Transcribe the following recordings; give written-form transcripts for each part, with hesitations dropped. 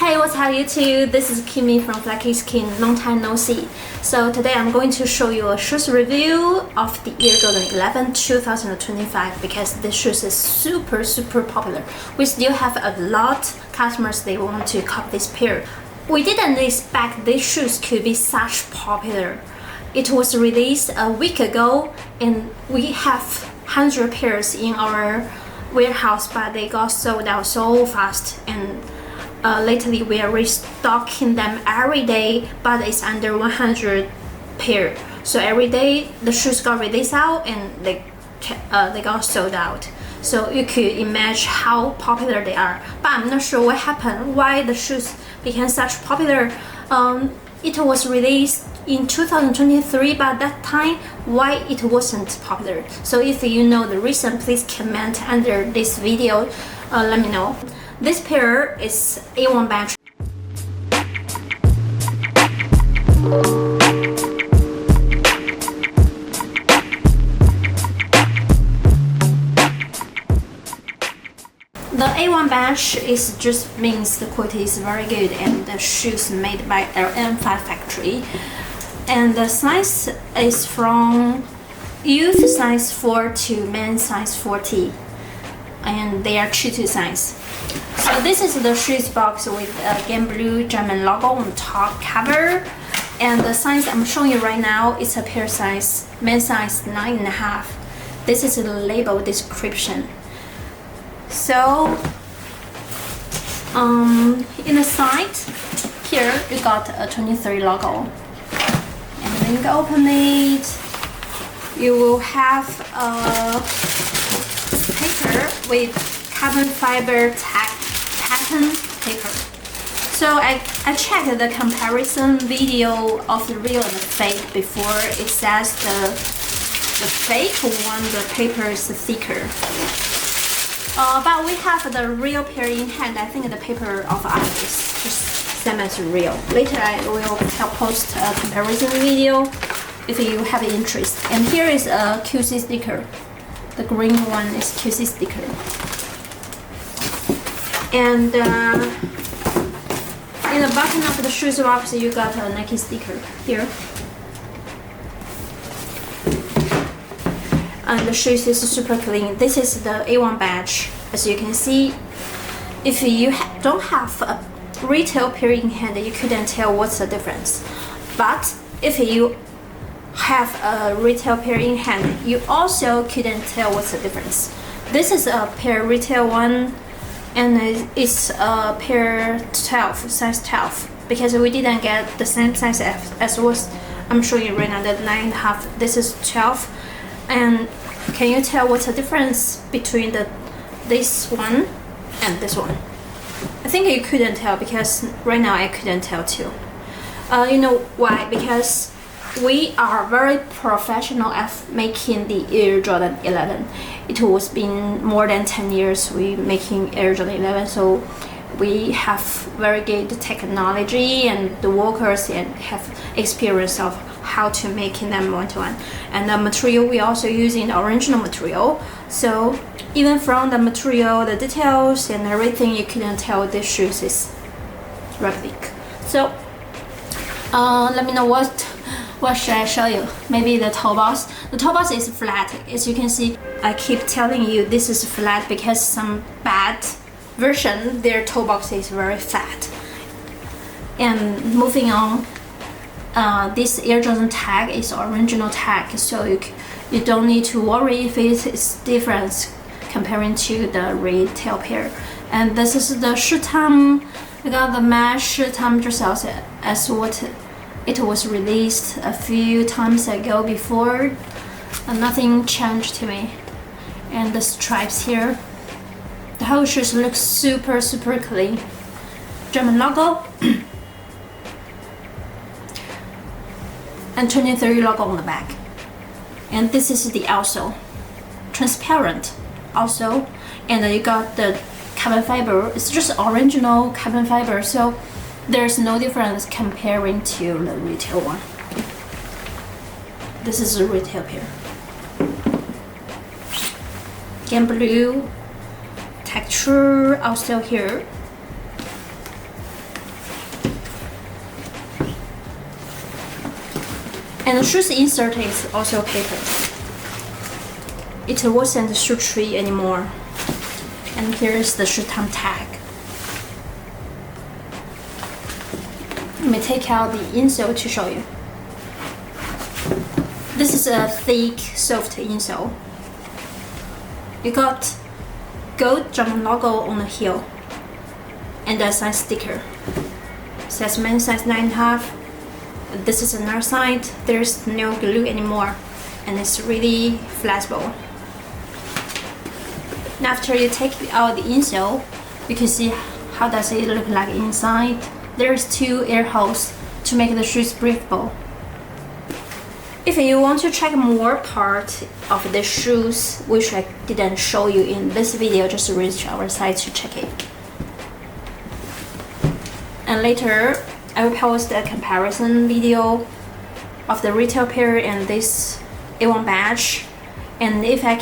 Hey, what's up YouTube? This is Kimmy from Flaky Skin, long time no see. So today I'm going to show you a shoes review of the Air Jordan 11 2025 because this shoes is super popular. We still have a lot customers they want to cop this pair. We didn't expect these shoes could be such popular. It was released a week ago and we have 100 pairs in our warehouse, but they got sold out so fast, and lately we are restocking them every day, but it's under 100 pair. So every day the shoes got released out and they got sold out. So you could imagine how popular they are. But I'm not sure what happened, why the shoes became such popular. It was released in 2023, but that time why it wasn't popular. So if you know the reason, please comment under this video. Let me know. This pair is A1 batch. The A1 batch is just means the quality is very good and the shoes made by LM5 factory. And the size is from youth size 4 to men's size 40. And they are true to size. So this is the shoes box with a game blue German logo on the top cover, and the size I'm showing you right now is a pair size, men's size 9.5. This is the label description. So in the side here you got a 23 logo, and when you open it, you will have a paper with carbon fiber pattern paper. So I checked the comparison video of the real and the fake before. It says the fake one, the paper is thicker. But we have the real pair in hand. I think the paper of ours is just same as real. Later I will post a comparison video if you have interest. And here is a QC sticker. The green one is QC sticker. And in the bottom of the shoes box, you got a Nike sticker here. And the shoes is super clean. This is the A1 batch. As you can see, if you don't have a retail pair in hand, you couldn't tell what's the difference. But if you have a retail pair in hand, you also couldn't tell what's the difference. This is a pair retail one, and it's a pair 12, size 12, because we didn't get the same size as was I'm showing you right now, the 9.5. This is 12. And can you tell what's the difference between this one and this one? I think you couldn't tell, because right now I couldn't tell too. You know why? Because we are very professional at making the Air Jordan 11. It was been more than 10 years we making Air Jordan 11, so we have very good technology and the workers and have experience of how to making them one-to-one. And the material we also using the original material. So even from the material, the details and everything, you couldn't tell this shoes is replica. So let me know what should I show you? Maybe the toe box. The toe box is flat. As you can see, I keep telling you this is flat because some bad version, their toe box is very flat. And moving on, this Air Jordan tag is original tag, so you don't need to worry if it is different comparing to the retail pair. And this is the shoe time. We got the mesh shoe time just as what it was released a few times ago before, and nothing changed to me. And the stripes here, the whole shoes looks super clean. German logo and 23 logo on the back. And this is the outsole, transparent also, and you got the carbon fiber. It's just original carbon fiber, so there's no difference comparing to the retail one. This is a retail pair. Game blue texture also here. And the shoes insert is also paper. It wasn't shoe tree anymore. And here's the shoe time tag. Let me take out the insole to show you. This is a thick, soft insole. You got gold German logo on the heel and a size sticker. Says men's size 9.5. This is another side. There's no glue anymore, and it's really flexible. And after you take out the insole, you can see how does it look like inside. There's 2 air holes to make the shoes breathable. If you want to check more part of the shoes, which I didn't show you in this video, just reach our site to check it. And later, I will post a comparison video of the retail pair and this A1 badge. And if I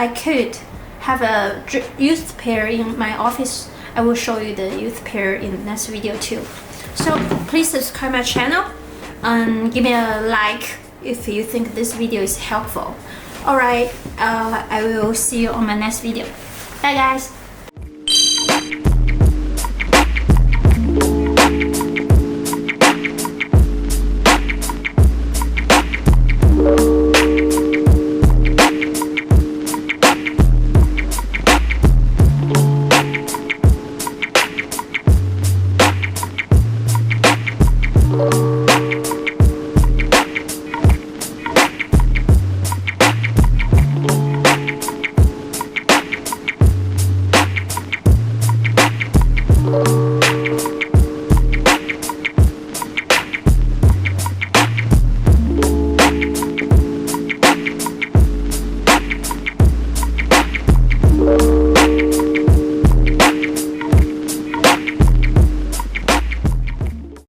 could have a used pair in my office, I will show you the used pair in the next video too. So please subscribe my channel and give me a like if you think this video is helpful. Alright, I will see you on my next video. Bye guys!